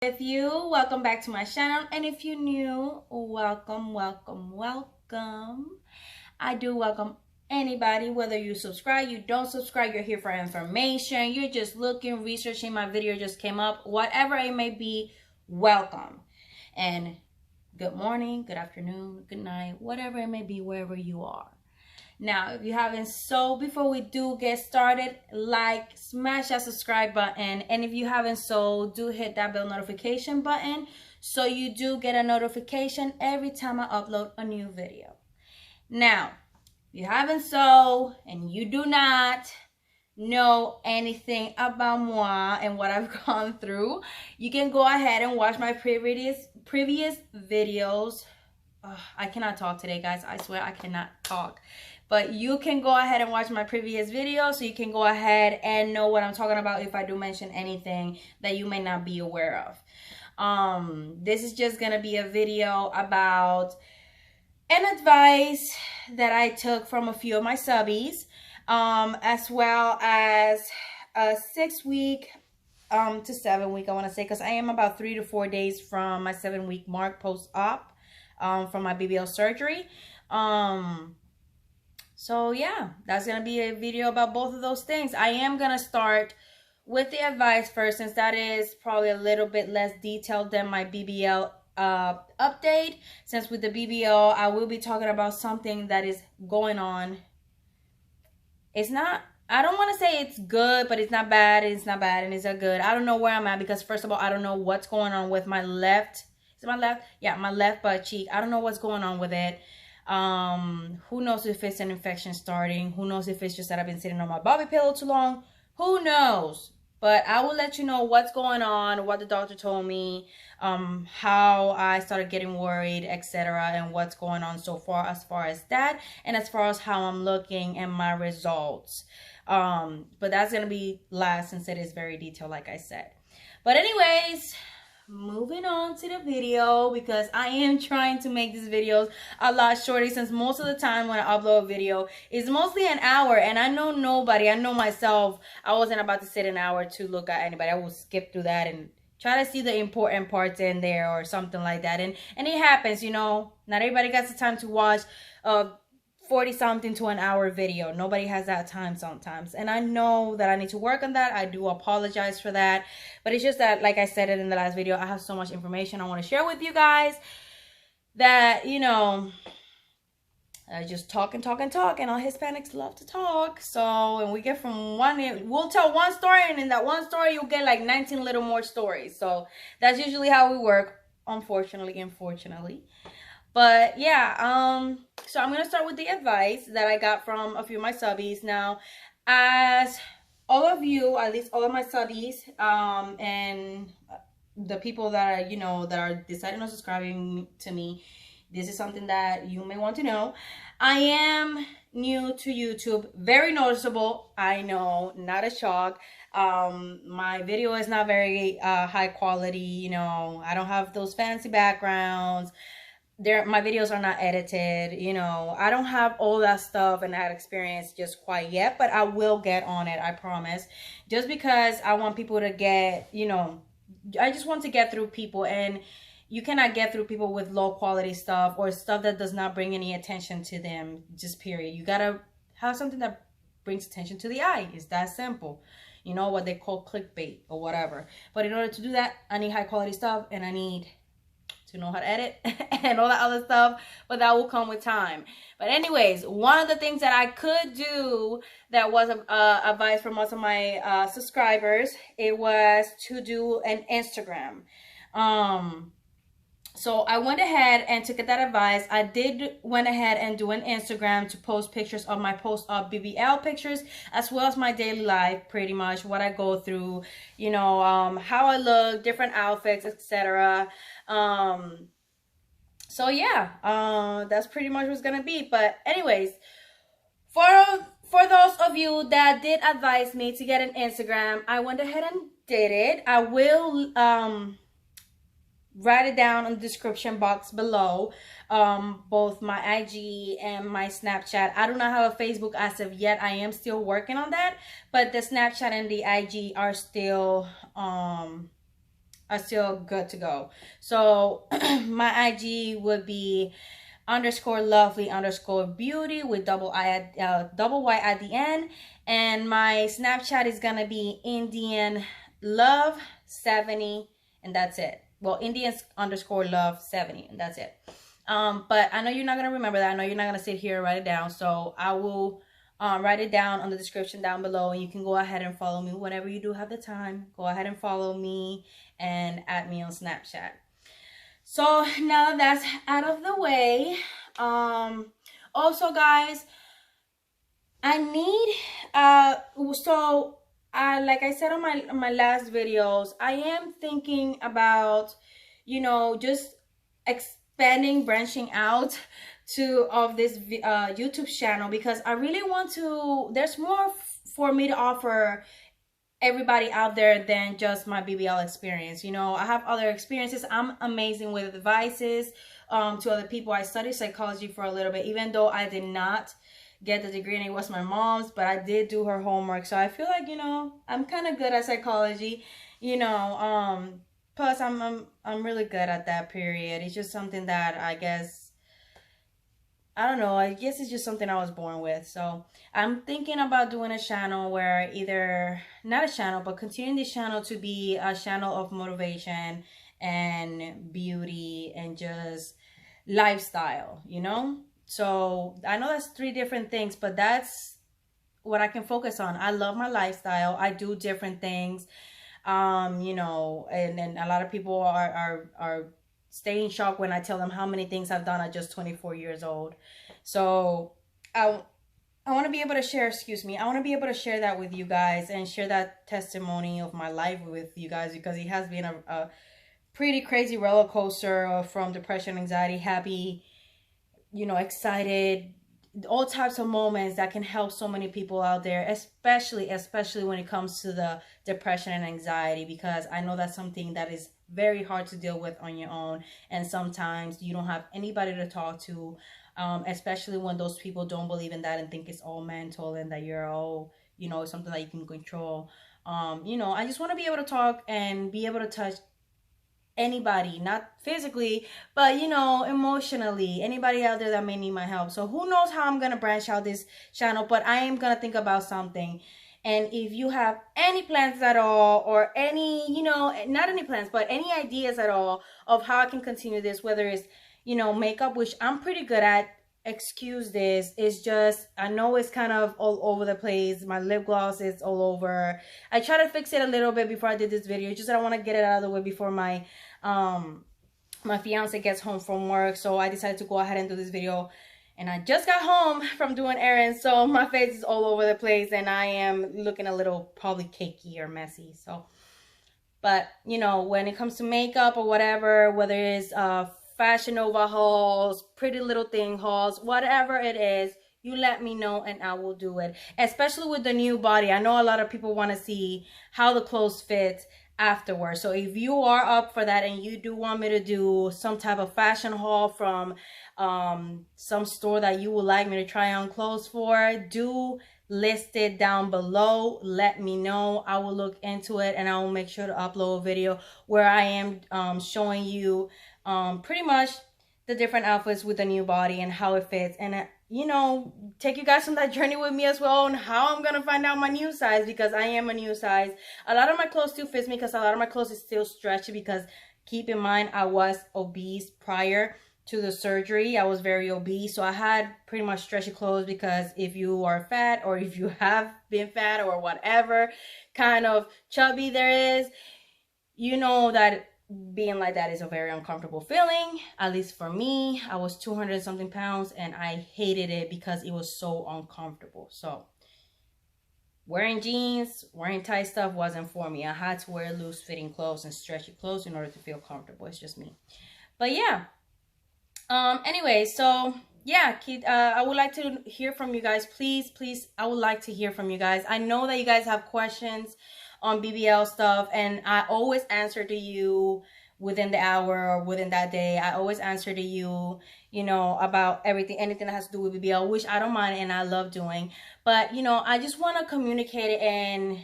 If you, welcome back to my channel, and if you're new, welcome. I do welcome anybody, whether you subscribe, you don't subscribe, you're here for information, you're just looking, researching, my video just came up, whatever it may be, welcome. And good morning, good afternoon, good night, whatever it may be, wherever you are. Now, if you haven't, so before we do get started, like, smash that subscribe button. And if you haven't, so do hit that bell notification button so you do get a notification every time I upload a new video. Now, if you haven't, so, and you do not know anything about moi and what I've gone through, you can go ahead and watch my previous videos. I cannot talk today, guys. I swear I cannot talk. But you can go ahead and watch my previous video so you can go ahead and know what I'm talking about if I do mention anything that you may not be aware of. This is just going to be a video about an advice that I took from a few of my subbies, as well as a 6-week to 7-week, I want to say, because I am about 3 to 4 days from my 7-week mark post-op from my BBL surgery. So yeah, that's going to be a video about both of those things. I am going to start with the advice first, since that is probably a little bit less detailed than my BBL update. Since with the BBL, I will be talking about something that is going on. It's not, I don't want to say it's good, but it's not bad. It's not bad and it's not good. I don't know where I'm at because, first of all, I don't know what's going on with my left. Is it my left? Yeah, my left butt cheek. I don't know what's going on with it. Who knows if it's an infection starting? Who knows if it's just that I've been sitting on my bobby pillow too long? Who knows? But I will let you know what's going on, what the doctor told me, how I started getting worried, etc., and what's going on so far as that, and as far as how I'm looking and my results. But that's gonna be last, since it is very detailed, like I said. But anyways, moving on to the video, because I am trying to make these videos a lot shorter, since most of the time when I upload a video it's mostly an hour, and I know myself, I wasn't about to sit an hour to look at anybody. I will skip through that and try to see the important parts in there or something like that, and it happens, you know, not everybody gets the time to watch 40-something to an hour video. Nobody has that time sometimes, and I know that I need to work on that. I do apologize for that, but it's just that, like I said it in the last video, I have so much information I want to share with you guys that, you know, I just talk and talk and talk, and all Hispanics love to talk. So, and we get from we'll tell one story, and in that one story you'll get like 19 little more stories. So that's usually how we work, unfortunately. But yeah, so I'm going to start with the advice that I got from a few of my subbies. Now, as all of you, at least all of my subbies, and the people that are, you know, that are deciding on subscribing to me, this is something that you may want to know. I am new to YouTube, very noticeable. I know, not a shock. My video is not very high quality, you know, I don't have those fancy backgrounds. My videos are not edited, you know, I don't have all that stuff and that experience just quite yet, but I will get on it, I promise. Just because I want people to get, you know, I just want to get through people, and you cannot get through people with low quality stuff or stuff that does not bring any attention to them, just period. You gotta have something that brings attention to the eye. It's that simple. You know, what they call clickbait or whatever. But in order to do that, I need high quality stuff, and I need to know how to edit and all that other stuff, but that will come with time. But anyways, one of the things that I could do that was advice from most of my subscribers, it was to do an Instagram. So I went ahead and took that advice. I went ahead and do an Instagram to post pictures of my post-op BBL pictures, as well as my daily life, pretty much what I go through, you know, how I look, different outfits, etc. So yeah, that's pretty much what's gonna be. But anyways, for those of you that did advise me to get an Instagram, I went ahead and did it. I will write it down in the description box below, both my IG and my Snapchat. I do not have a Facebook as of yet. I am still working on that, but the Snapchat and the IG are still are still good to go. So my IG would be _lovely_beauty with double Y at the end, and my Snapchat is gonna be Indian Love 70, and that's it. Well, Indians _love 70, and that's it. But I know you're not gonna remember that. I know you're not gonna sit here and write it down, so I will write it down on the description down below, and you can go ahead and follow me whenever you do have the time. Go ahead and follow me and add me on Snapchat. So now that's out of the way, also guys, I need like I said on my last videos, I am thinking about, you know, just expanding, branching out of this YouTube channel, because I really want to, there's more for me to offer everybody out there than just my BBL experience. You know, I have other experiences. I'm amazing with advices to other people. I studied psychology for a little bit, even though I did not get the degree and it was my mom's, but I did do her homework. So I feel like, you know, I'm kind of good at psychology, you know, plus I'm really good at that period. It's just something that I guess, I don't know, I guess it's just something I was born with. So I'm thinking about doing a channel where either, not a channel, but continuing this channel to be a channel of motivation and beauty and just lifestyle, you know? So I know that's 3 different things, but that's what I can focus on. I love my lifestyle. I do different things, you know, and a lot of people are stay in shock when I tell them how many things I've done at just 24 years old. So I want to be able to share, I want to be able to share that with you guys and share that testimony of my life with you guys, because it has been a pretty crazy roller coaster from depression, anxiety, happy, you know, excited, all types of moments that can help so many people out there, especially when it comes to the depression and anxiety, because I know that's something that is very hard to deal with on your own, and sometimes you don't have anybody to talk to, especially when those people don't believe in that and think it's all mental and that you're all, you know, something that you can control. You know, I just want to be able to talk and be able to touch anybody, not physically, but, you know, emotionally, anybody out there that may need my help. So who knows how I'm gonna branch out this channel, but I am gonna think about something. And if you have any plans at all, or any, you know, not any plans, but any ideas at all of how I can continue this, whether it's, you know, makeup, which I'm pretty good at, excuse this, it's just, I know it's kind of all over the place. My lip gloss is all over. I try to fix it a little bit before I did this video, just that I want to get it out of the way before my fiance gets home from work. So I decided to go ahead and do this video, and I just got home from doing errands, so my face is all over the place and I am looking a little probably cakey or messy. So, but you know, when it comes to makeup or whatever, whether it's Fashion Nova hauls, Pretty Little Thing hauls, whatever it is, you let me know and I will do it. Especially with the new body. I know a lot of people want to see how the clothes fit afterwards. So if you are up for that and you do want me to do some type of fashion haul from some store that you would like me to try on clothes for, do list it down below. Let me know. I will look into it and I will make sure to upload a video where I am showing you pretty much the different outfits with the new body and how it fits, and you know, take you guys on that journey with me as well, and how I'm gonna find out my new size, because I am a new size. A lot of my clothes still fits me, because a lot of my clothes is still stretchy, because keep in mind I was obese prior to the surgery. I was very obese, so I had pretty much stretchy clothes, because if you are fat, or if you have been fat, or whatever kind of chubby there is, you know that being like that is a very uncomfortable feeling. At least for me, I was 200 something pounds and I hated it because it was so uncomfortable. So wearing jeans, wearing tight stuff wasn't for me. I had to wear loose fitting clothes and stretchy clothes in order to feel comfortable. It's just me. But yeah, anyway, so yeah, I would like to hear from you guys. Please, I would like to hear from you guys. I know that you guys have questions on BBL stuff, and I always answer to you within the hour or within that day. I always answer to you, you know, about anything that has to do with BBL, which I don't mind and I love doing. But, you know, I just want to communicate it and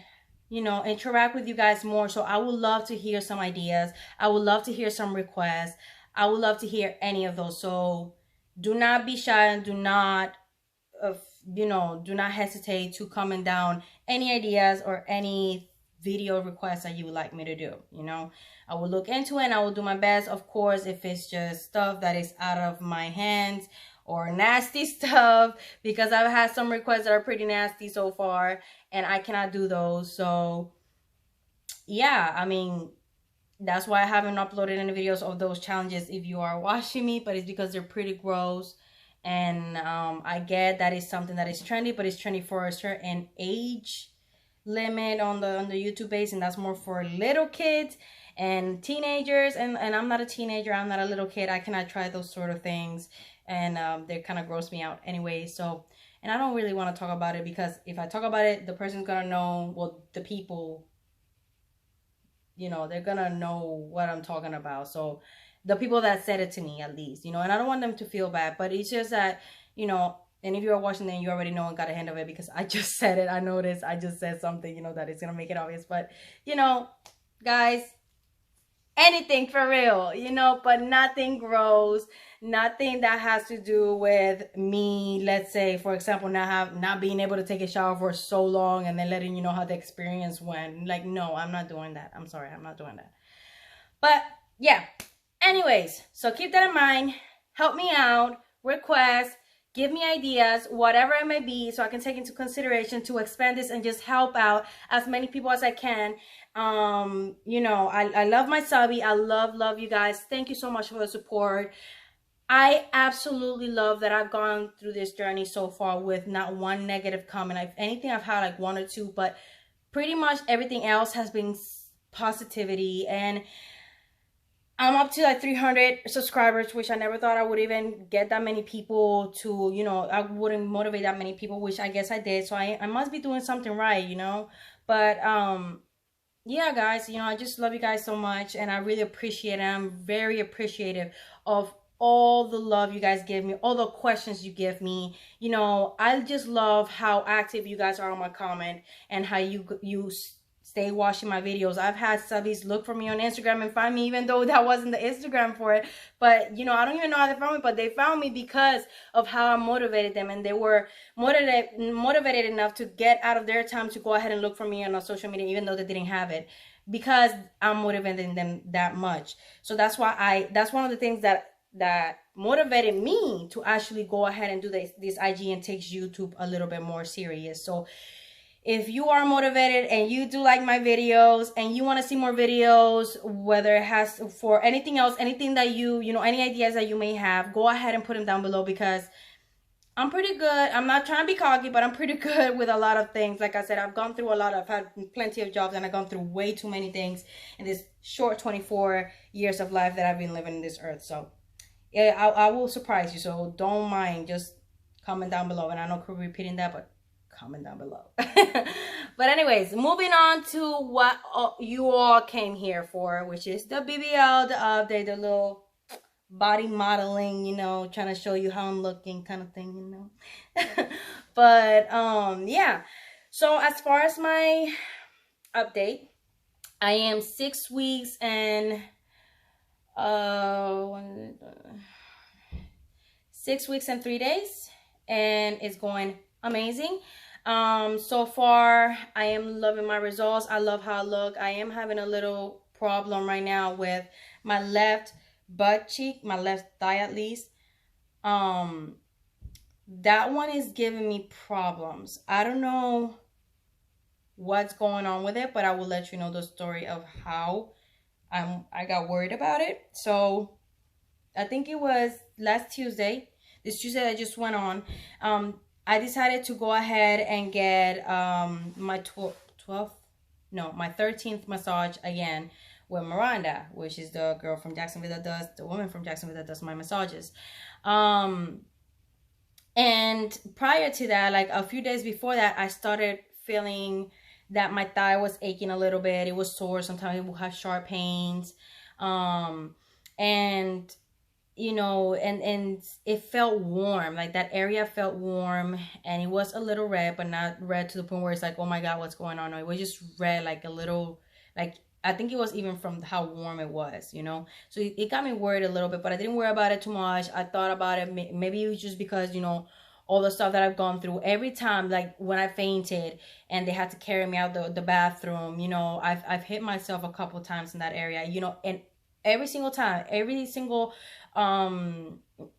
you know, interact with you guys more. So I would love to hear some ideas. I would love to hear some requests. I would love to hear any of those. So do not be shy and do not, uh, you know, do not hesitate to comment down any ideas or any video requests that you would like me to do. You know, I will look into it and I will do my best. Of course, if it's just stuff that is out of my hands or nasty stuff, because I've had some requests that are pretty nasty so far and I cannot do those. So yeah, I mean, that's why I haven't uploaded any videos of those challenges if you are watching me, but it's because they're pretty gross. And I get that is something that is trendy, but it's trendy for a certain age limit on the YouTube base, and that's more for little kids and teenagers. And I'm not a teenager, I'm not a little kid. I cannot try those sort of things, and they kind of gross me out anyway. So, and I don't really want to talk about it, because if I talk about it, the person's gonna know, well, the people, you know, they're gonna know what I'm talking about. So the people that said it to me, at least, you know, and I don't want them to feel bad, but it's just that, you know, and if you're watching, then you already know and got a hand of it, because I just said it. I noticed I just said something, you know, that is gonna make it obvious. But, you know, guys, anything for real, you know, but nothing gross, nothing that has to do with me. Let's say, for example, not being able to take a shower for so long and then letting you know how the experience went. Like, no, I'm not doing that. I'm sorry, I'm not doing that. But yeah, anyways, so keep that in mind. Help me out, request, give me ideas, whatever it may be, so I can take into consideration to expand this and just help out as many people as I can. You know, I love my subby. I love you guys. Thank you so much for the support. I absolutely love that I've gone through this journey so far with not one negative comment. If anything, I've had like one or two, but pretty much everything else has been positivity. And I'm up to like 300 subscribers, which I never thought I would even get that many people to, you know, I wouldn't motivate that many people, which I guess I did. So I must be doing something right, you know. But yeah, guys, you know, I just love you guys so much, and I really appreciate it. I'm very appreciative of all the love you guys give me, all the questions you give me. You know, I just love how active you guys are on my comment, and how you stay watching my videos. I've had subbies look for me on Instagram and find me, even though that wasn't the Instagram for it. But, you know, I don't even know how they found me, but they found me because of how I motivated them, and they were motivated enough to get out of their time to go ahead and look for me on social media, even though they didn't have it, because I'm motivating them that much. So that's why that's one of the things that motivated me to actually go ahead and do this IG and takes YouTube a little bit more serious. So if you are motivated and you do like my videos and you want to see more videos, whether it has for anything else, anything that you know, any ideas that you may have, go ahead and put them down below, because I'm pretty good. I'm not trying to be cocky, but I'm pretty good with a lot of things. Like I said, I've gone through a lot. I've had plenty of jobs, and I've gone through way too many things in this short 24 years of life that I've been living in this earth. So yeah, I will surprise you. So don't mind. Just comment down below. And I know I keep repeating that, but comment down below. But anyways, moving on to what you all came here for, which is the BBL, the update, the little body modeling, you know, trying to show you how I'm looking kind of thing, you know. But yeah, so as far as my update, I am 6 weeks and 6 weeks and 3 days, and it's going amazing. So far I am loving my results. I love how I look. I am having a little problem right now with my left butt cheek, my left thigh at least. That one is giving me problems. I don't know what's going on with it, but I will let you know the story of how I got worried about it. So I think it was last Tuesday, this Tuesday that just went on, I decided to go ahead and get my 13th massage again with Miranda, which is the girl from Jacksonville that does, the woman from Jacksonville that does my massages. And prior to that, like a few days before that, I started feeling that my thigh was aching a little bit. It was sore. Sometimes it would have sharp pains. And you know, and it felt warm, like that area felt warm, and it was a little red, but not red to the point where it's like, oh my god, what's going on. No, it was just red, like a little, like I think it was even from how warm it was, you know. So it got me worried a little bit, but I didn't worry about it too much. I thought about it, maybe it was just because, you know, all the stuff that I've gone through. Every time, like when I fainted and they had to carry me out the bathroom, you know, I've hit myself a couple times in that area, you know, and every single time, every single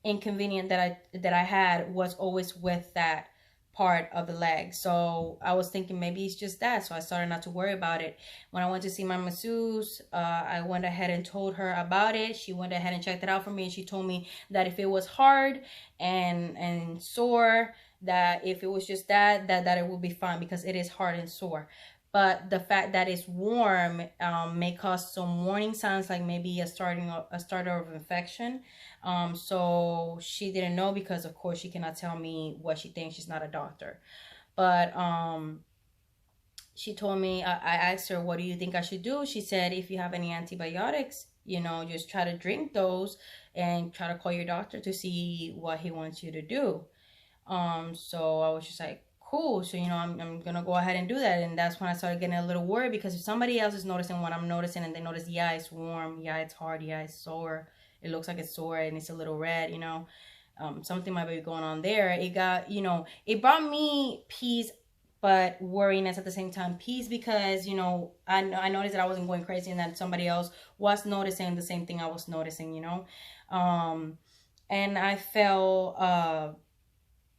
inconvenient that I had was always with that part of the leg. So I was thinking maybe it's just that. So I started not to worry about it. When I went to see my masseuse, I went ahead and told her about it. She went ahead and checked it out for me, and she told me that if it was hard and sore, that if it was just that it would be fine, because it is hard and sore. But the fact that it's warm may cause some warning signs, like maybe a starter of infection. So she didn't know, because of course she cannot tell me what she thinks. She's not a doctor. But she told me, I asked her, what do you think I should do? She said, if you have any antibiotics, you know, just try to drink those and try to call your doctor to see what he wants you to do. So I was just like, cool. So, you know, I'm gonna go ahead and do that. And that's when I started getting a little worried, because if somebody else is noticing what I'm noticing, and they notice, yeah, it's warm, yeah, it's hard, yeah, it's sore, it looks like it's sore and it's a little red, you know, something might be going on there. It got, you know, it brought me peace, but worryiness at the same time. Peace because, you know, I noticed that I wasn't going crazy, and that somebody else was noticing the same thing I was noticing, you know. And I felt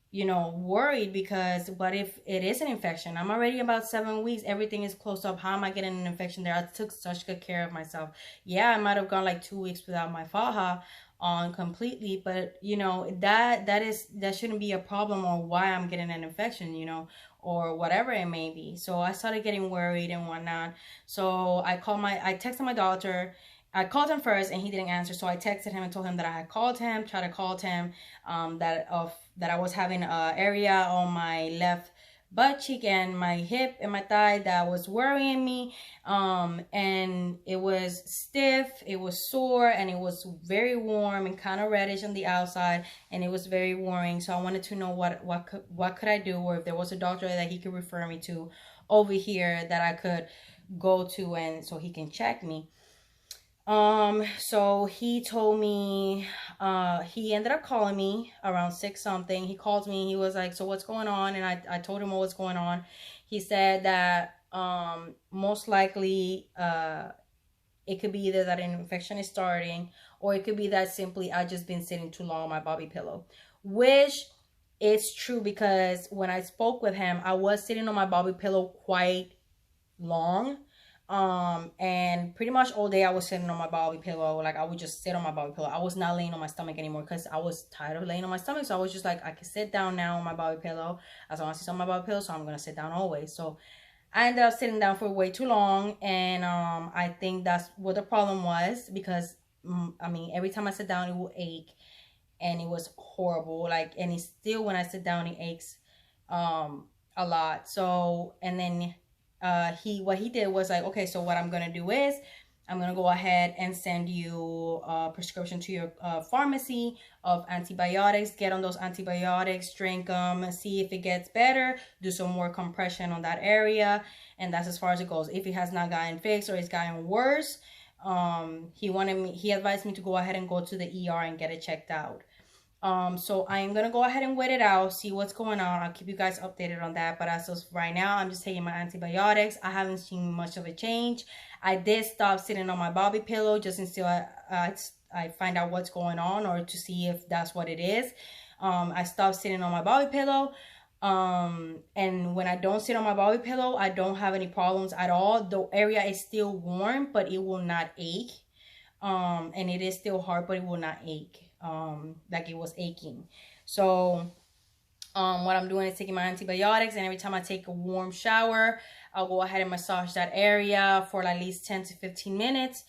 you know, worried, because what if it is an infection? I'm already about 7 weeks. Everything is close up. How am I getting an infection there? I took such good care of myself. Yeah, I might have gone like 2 weeks without my faja on completely, but you know, that shouldn't be a problem, or why I'm getting an infection, you know, or whatever it may be. So I started getting worried and whatnot. So I texted my doctor. I called him first and he didn't answer. So I texted him and told him that I had called him, tried to call him, that I was having a area on my left butt cheek and my hip and my thigh that was worrying me. And it was stiff, it was sore, and it was very warm and kind of reddish on the outside, and it was very worrying. So I wanted to know what could I do, or if there was a doctor that he could refer me to over here that I could go to, and so he can check me. So he told me, he ended up calling me around 6 something. He called me, he was like, so what's going on? And I told him what was going on. He said that, most likely, it could be either that an infection is starting, or it could be that simply I just been sitting too long on my bobby pillow, which is true, because when I spoke with him, I was sitting on my bobby pillow quite long. And pretty much all day I was sitting on my bobby pillow. Like I would just sit on my bobby pillow. I was not laying on my stomach anymore, because I was tired of laying on my stomach. So I was just like, I can sit down now on my bobby pillow as long as it's on my bobby pillow, so I'm gonna sit down always. So I ended up sitting down for way too long, and I think that's what the problem was, because I mean, every time I sit down it will ache, and it was horrible. Like, and it still, when I sit down, it aches a lot. So, and then what he did was like, okay, so what I'm gonna do is I'm gonna go ahead and send you a prescription to your pharmacy of antibiotics. Get on those antibiotics, drink them, see if it gets better, do some more compression on that area, and that's as far as it goes. If it has not gotten fixed or it's gotten worse, he advised me to go ahead and go to the ER and get it checked out. So I am gonna go ahead and wait it out, see what's going on. I'll keep you guys updated on that. But as of right now, I'm just taking my antibiotics. I haven't seen much of a change. I did stop sitting on my bobby pillow just until I find out what's going on, or to see if that's what it is. I stopped sitting on my bobby pillow. And when I don't sit on my bobby pillow, I don't have any problems at all. The area is still warm, but it will not ache. And it is still hard, but it will not ache like it was aching. So what I'm doing is taking my antibiotics, and every time I take a warm shower, I'll go ahead and massage that area for at least 10 to 15 minutes,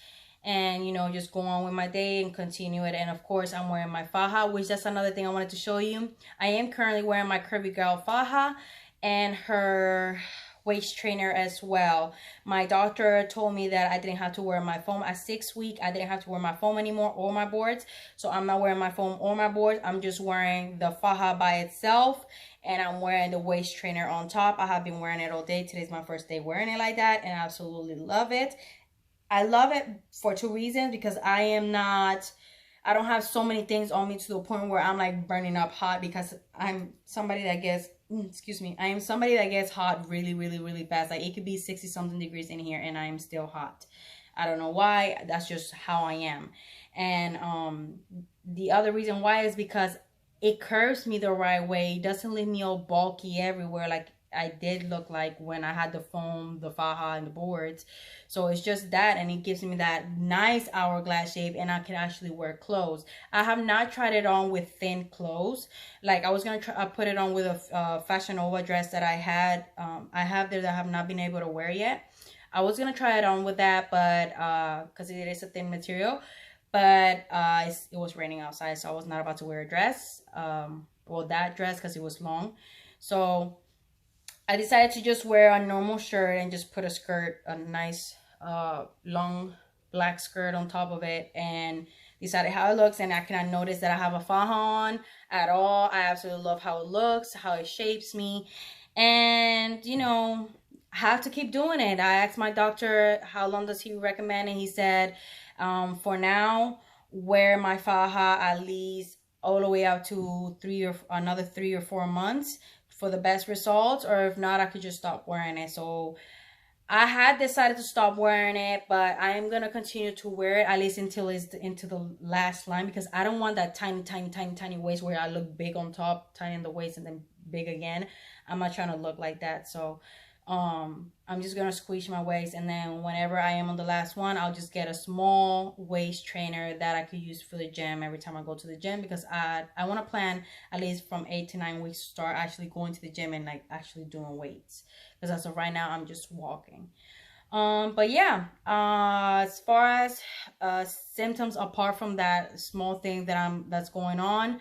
and you know, just go on with my day and continue it. And of course, I'm wearing my faja, which that's another thing I wanted to show you. I am currently wearing my Curvy Girl faja, and her, waist trainer as well. My doctor told me that I didn't have to wear my foam at 6 weeks. I didn't have to wear my foam anymore or my boards. So I'm not wearing my foam or my boards. I'm just wearing the faja by itself, and I'm wearing the waist trainer on top. I have been wearing it all day. Today's my first day wearing it like that, and I absolutely love it. I love it for 2 reasons, because I don't have so many things on me to the point where I'm like burning up hot, because I'm somebody that gets, I am somebody that gets hot really, really, really fast. Like, it could be 60 something degrees in here and I am still hot. I don't know why. That's just how I am. And the other reason why is because it curves me the right way. It doesn't leave me all bulky everywhere like I did look like when I had the foam, the faja, and the boards. So it's just that, and it gives me that nice hourglass shape, and I can actually wear clothes. I have not tried it on with thin clothes. Like, I was gonna put it on with a Fashion Nova dress that I have there that I have not been able to wear yet. I was gonna try it on with that, but because it is a thin material, but it was raining outside, so I was not about to wear a dress. Well, that dress, because it was long. So I decided to just wear a normal shirt and just put a skirt, a nice long black skirt on top of it, and decided how it looks. And I cannot notice that I have a faja on at all. I absolutely love how it looks, how it shapes me. And, you know, I have to keep doing it. I asked my doctor how long does he recommend, and he said, for now, wear my faja at least all the way out to another 3 or 4 months for the best results, or if not, I could just stop wearing it. So I had decided to stop wearing it, but I am gonna continue to wear it at least until it's into the last line, because I don't want that tiny, tiny, tiny, tiny waist where I look big on top, tiny in the waist, and then big again. I'm not trying to look like that. So I'm just gonna squeeze my waist, and then whenever I am on the last one, I'll just get a small waist trainer that I could use for the gym every time I go to the gym, because I want to plan at least from 8 to 9 weeks to start actually going to the gym and like actually doing weights, because as of right now I'm just walking. But yeah, as far as symptoms apart from that small thing that's going on,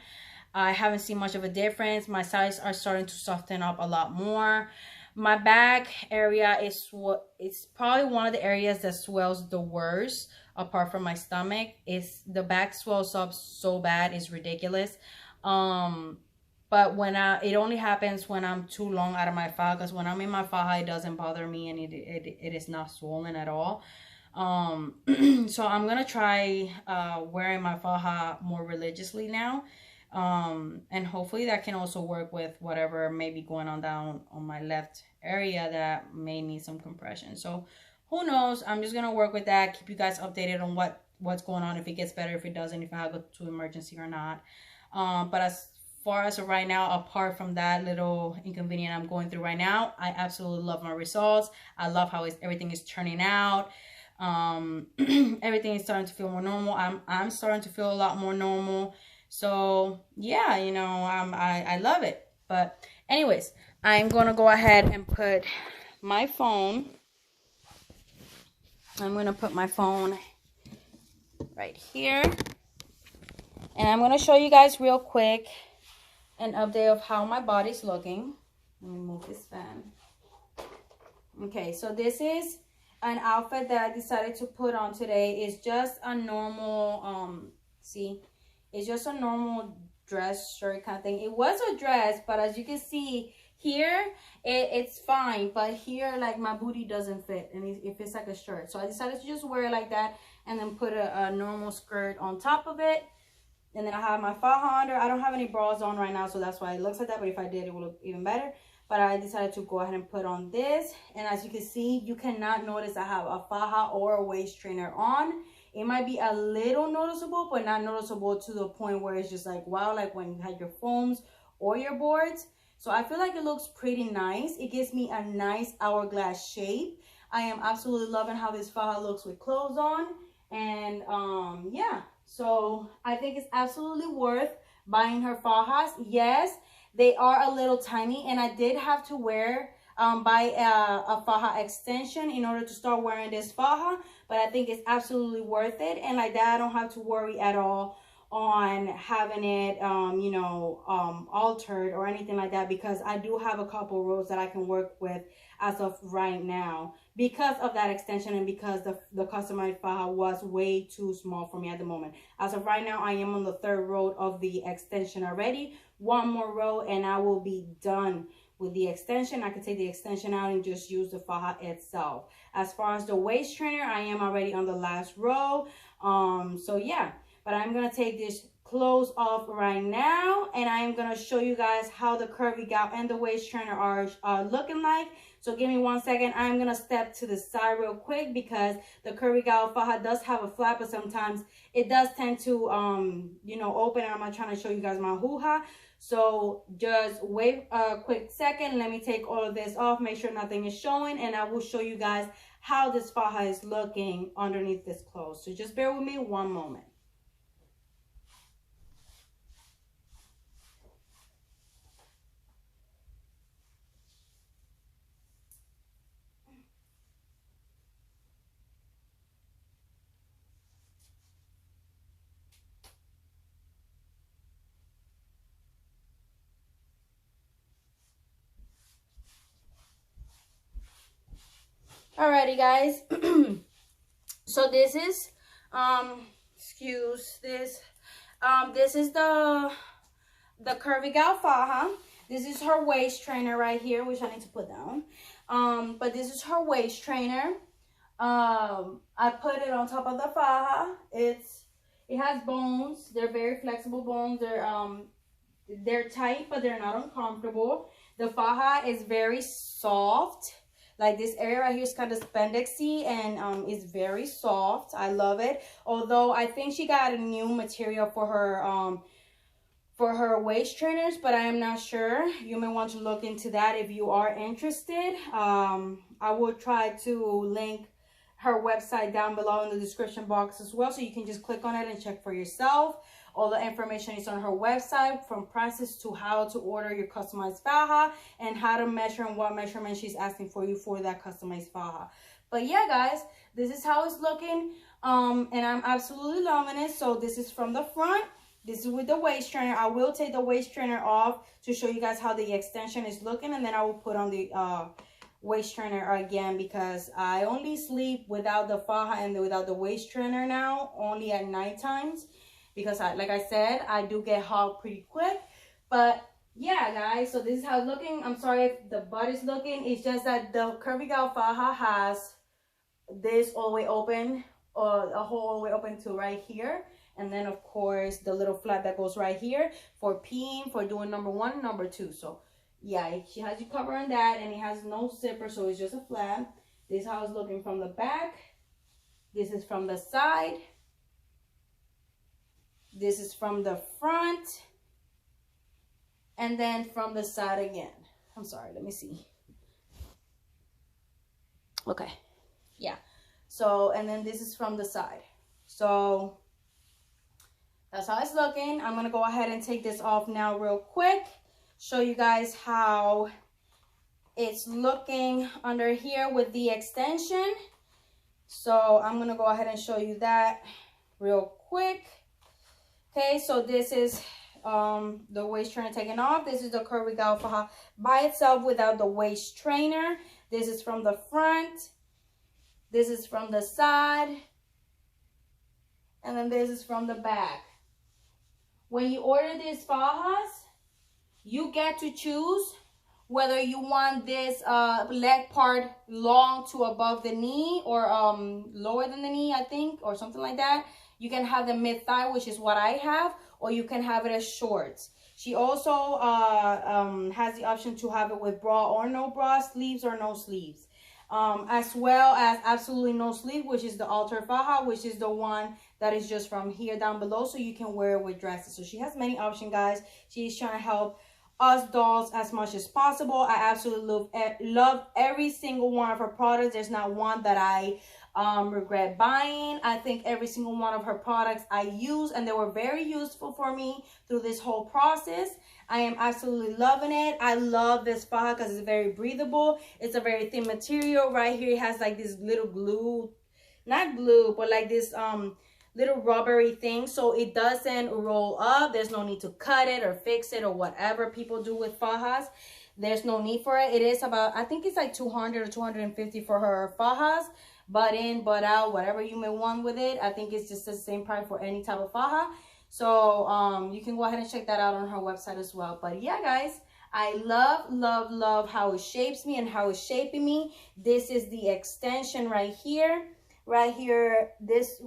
I haven't seen much of a difference. My sides are starting to soften up a lot more. My back area is it's probably one of the areas that swells the worst apart from my stomach. The back swells up so bad, it's ridiculous. But it only happens when I'm too long out of my faja, because when I'm in my faja, it doesn't bother me, and it is not swollen at all. So I'm gonna try wearing my faja more religiously now. And hopefully that can also work with whatever may be going on down on my left area that may need some compression. So who knows? I'm just gonna work with that, keep you guys updated on what's going on, if it gets better, if it doesn't, if I have to go to emergency or not. But as far as right now, apart from that little inconvenience I'm going through right now, I absolutely love my results. I love how everything is turning out. Everything is starting to feel more normal. I'm starting to feel a lot more normal. So yeah, you know, I love it. But anyways, I'm gonna go ahead and put my phone. I'm gonna put my phone right here, and I'm gonna show you guys real quick an update of how my body's looking. Let me move this fan. Okay, so this is an outfit that I decided to put on today. It's just a normal it's just a normal dress shirt kind of thing. It was a dress, but as you can see here, it's fine, but here, like, my booty doesn't fit, and it fits like a shirt. So I decided to just wear it like that, and then put a normal skirt on top of it. And then I have my faja under. I don't have any bras on right now, so that's why it looks like that, but if I did, it would look even better. But I decided to go ahead and put on this, and as you can see, you cannot notice I have a faja or a waist trainer on. It might be a little noticeable, but not noticeable to the point where it's just like, wow, like when you had your foams or your boards. So I feel like it looks pretty nice. It gives me a nice hourglass shape. I am absolutely loving how this faja looks with clothes on. And yeah, so I think it's absolutely worth buying her fajas. Yes, they are a little tiny, and I did have to buy a faja extension in order to start wearing this faja, but I think it's absolutely worth it. And like that, I don't have to worry at all on having it you know, altered or anything like that, because I do have a couple rows that I can work with as of right now because of that extension, and because the customized faja was way too small for me at the moment. As of right now, I am on the 3rd row of the extension already. One more row and I will be done with the extension. I can take the extension out and just use the faja itself. As far as the waist trainer, I am already on the last row. So yeah, but I'm gonna take this clothes off right now, and I am gonna show you guys how the curvy gown and the waist trainer are looking like. So give me 1 second. I'm gonna step to the side real quick because the curvy gown faja does have a flap, but sometimes it does tend to you know, open, and I'm not trying to show you guys my hoo-ha. So just wait a quick second. Let me take all of this off, make sure nothing is showing, and I will show you guys how this faja is looking underneath this clothes. So just bear with me 1 moment. Alrighty, guys. So this is excuse this, this is the curvy gal faja. This is her waist trainer right here, which I need to put down. But this is her waist trainer. I put it on top of the faja. It has bones. They're very flexible bones. They're tight, but they're not uncomfortable. The faja is very soft. Like this area right here is kind of spandexy, and is very soft. I love it. Although I think she got a new material for her waist trainers, but I am not sure. You may want to look into that if you are interested. I will try to link her website down below in the description box as well, so you can just click on it and check for yourself. All the information is on her website, from prices to how to order your customized faja and how to measure and what measurement she's asking for you for that customized faja. But yeah, guys, this is how it's looking, and I'm absolutely loving it. So this is from the front. This is with the waist trainer. I will take the waist trainer off to show you guys how the extension is looking, and then I will put on the waist trainer again, because I only sleep without the faja and without the waist trainer now, only at night times. Because like I said, I do get hot pretty quick. But yeah, guys, so this is how it's looking. I'm sorry if the butt is looking. It's just that the curvy gal faja has this all the way open, or a hole all the way open to right here. And then of course the little flap that goes right here for peeing, for doing number 1 and number 2. So yeah, she has you covered on that, and it has no zipper, so it's just a flap. This is how it's looking from the back. This is from the side. This is from the front, and then from the side again. I'm sorry, let me see. Okay, yeah. So, and then this is from the side. So that's how it's looking. I'm gonna go ahead and take this off now real quick, show you guys how it's looking under here with the extension. So I'm gonna go ahead and show you that real quick. Okay, so this is the waist trainer taken off. This is the curvy gal faja by itself without the waist trainer. This is from the front. This is from the side. And then this is from the back. When you order these fajas, you get to choose whether you want this leg part long to above the knee, or lower than the knee, I think, or something like that. You can have the mid-thigh, which is what I have, or you can have it as shorts. She also has the option to have it with bra or no bra, sleeves or no sleeves. As well as absolutely no sleeve, which is the alter faja, which is the one that is just from here down below, so you can wear it with dresses. So she has many options, guys. She's trying to help us dolls as much as possible. I absolutely love every single one of her products. There's not one that I regret buying. I think every single one of her products I use, and they were very useful for me through this whole process. I am absolutely loving it. I love this faja because it's very breathable. It's a very thin material. Right here it has like this little glue, not glue, but like this little rubbery thing, so it doesn't roll up. There's no need to cut it or fix it or whatever people do with fajas. There's no need for it. It is about, I think it's like 200 or 250 for her fajas, butt in, butt out, whatever you may want with it. I think it's just the same price for any type of faja. So you can go ahead and check that out on her website as well. But yeah, guys, I love how it shapes me and how it's shaping me. This is the extension right here. Right here, this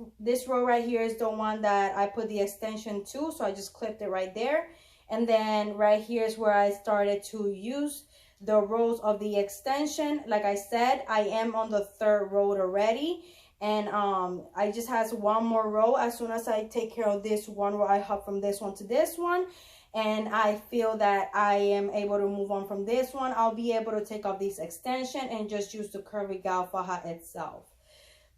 row right here is the one that I put the extension to, so I just clipped it right there. And then right here is where I started to use the rows of the extension. Like I said, I am on the 3rd row already, and I just has one more row. As soon as I take care of this one row, I hop from this one to this one, and I feel that I am able to move on from this one. I'll be able to take off this extension and just use the curvy gal faja itself.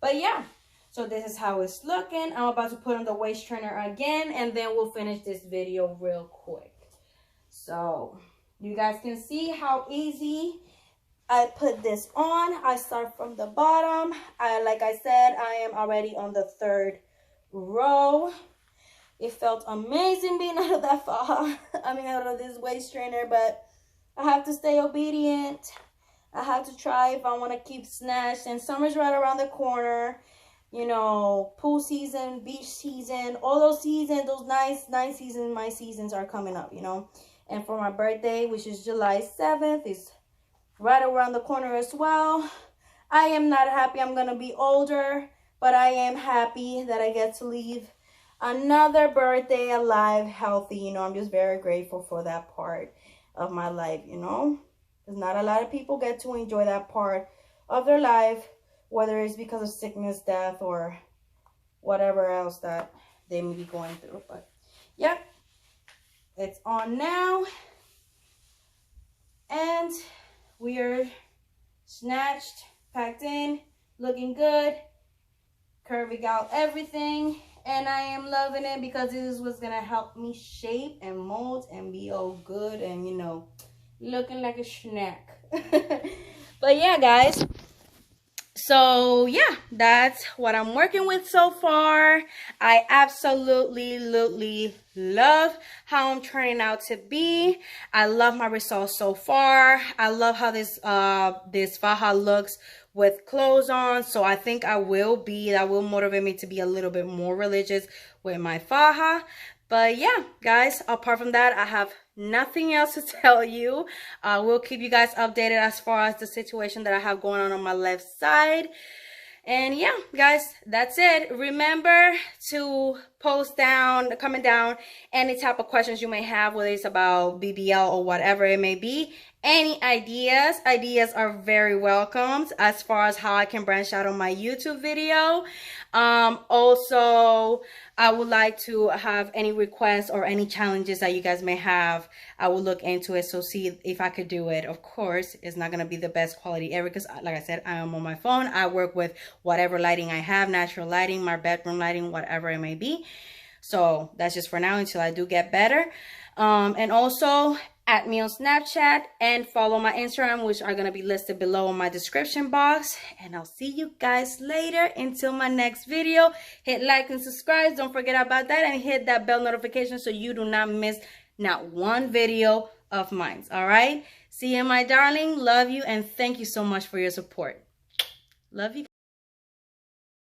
But yeah, so this is how it's looking. I'm about to put on the waist trainer again, and then we'll finish this video real quick. So you guys can see how easy I put this on. I start from the bottom. Like I said, I am already on the 3rd row. It felt amazing being out of that faja. I mean, out of this waist trainer, but I have to stay obedient. I have to try if I want to keep snatched. And summer's right around the corner. You know, pool season, beach season, all those seasons, those nice seasons, my seasons are coming up, you know. And for my birthday, which is July 7th, is right around the corner as well. I am not happy I'm going to be older, but I am happy that I get to leave another birthday alive, healthy. You know, I'm just very grateful for that part of my life, you know. Because not a lot of people get to enjoy that part of their life, whether it's because of sickness, death, or whatever else that they may be going through. But yep, it's on now. And we are snatched, packed in, looking good, curving out everything. And I am loving it because this is what's going to help me shape and mold and be all good and, you know, looking like a snack. But yeah, guys, so yeah, that's what I'm working with so far. I absolutely love how I'm turning out to be. I love my results so far. I love how this faja looks with clothes on. So I think that will motivate me to be a little bit more religious with my faja. But yeah, guys, apart from that, I have nothing else to tell you. We'll keep you guys updated as far as the situation that I have going on my left side. And yeah, guys, that's it. Remember to comment down any type of questions you may have, whether it's about BBL or whatever it may be. Any ideas are very welcomed as far as how I can branch out on my YouTube video. Also, I would like to have any requests or any challenges that you guys may have. I will look into it, so see if I could do it. Of course, it's not going to be the best quality ever because, like I said, I am on my phone. I work with whatever lighting I have, natural lighting, my bedroom lighting, whatever it may be. So that's just for now until I do get better. And also, add me on Snapchat and follow my Instagram, which are going to be listed below in my description box. And I'll see you guys later. Until my next video, hit like and subscribe. Don't forget about that, and hit that bell notification so you do not miss not one video of mine. All right, see you, my darling. Love you, and thank you so much for your support. Love you.